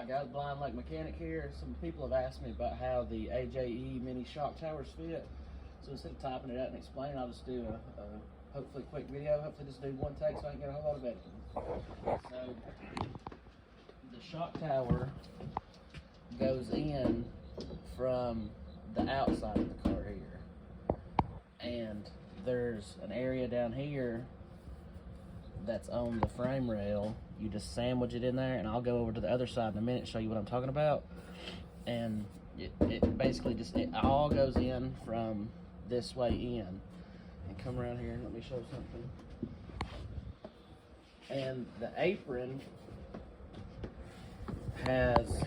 Alright guys, Blind Lake Mechanic here. Some people have asked me about how the AJE mini shock towers fit. So instead of typing it out and explaining, I'll just do a hopefully quick video. Hopefully just do one take so I can get a whole lot of editing. So the shock tower goes in from the outside of the car here. And there's an area down here that's on the frame rail. You just sandwich it in there, and I'll go over to the other side in a minute and show you what I'm talking about. And it basically just, it all goes in from this way in. And come around here and let me show something. And the apron has,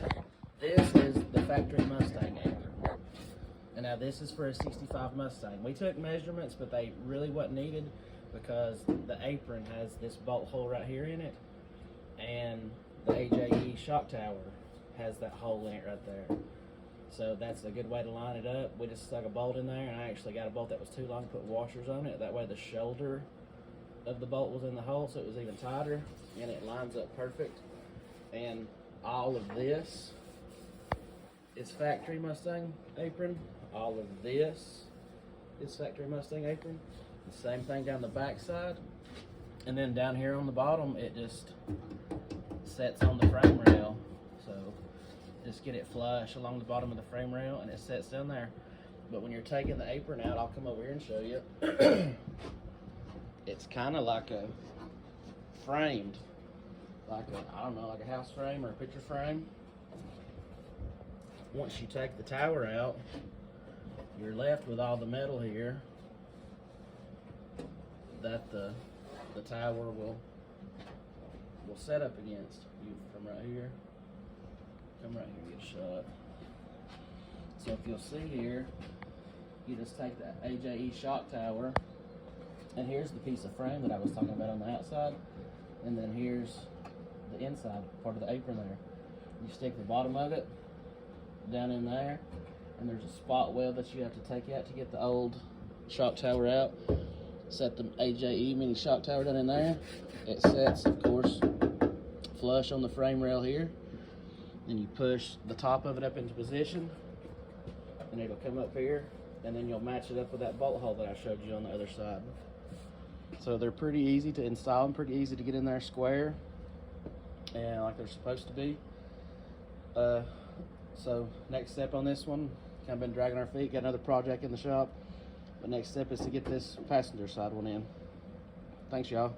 this is the factory Mustang apron. And now this is for a 65 Mustang. We took measurements, but they really wasn't needed because the apron has this bolt hole right here in it. And the AJE shock tower has that hole in it right there. So that's a good way to line it up. We just stuck a bolt in there, and I actually got a bolt that was too long, put washers on it. That way the shoulder of the bolt was in the hole, so it was even tighter, and it lines up perfect. And all of this is factory Mustang apron. All of this is factory Mustang apron. The same thing down the back side. And then down here on the bottom, it just sets on the frame rail. So just get it flush along the bottom of the frame rail and it sets down there. But when you're taking the apron out, I'll come over here and show you. It's kind of like a framed, like a, I don't know, like a house frame or a picture frame. Once you take the tower out, you're left with all the metal here that the tower will set up against. You from right here, come right here and get a shot. So if you'll see here, you just take the AJE shock tower, and here's the piece of frame that I was talking about on the outside, and then here's the inside part of the apron there. You stick the bottom of it down in there, and there's a spot weld that you have to take out to get the old shock tower out. Set the AJE mini shock tower down in there. It sets, of course, flush on the frame rail here. Then you push the top of it up into position, and it'll come up here, and then you'll match it up with that bolt hole that I showed you on the other side. So they're pretty easy to install and pretty easy to get in there square and like they're supposed to be. So next step on this one, kind of been dragging our feet, got another project in the shop. The next step is to get this passenger side one in. Thanks, y'all.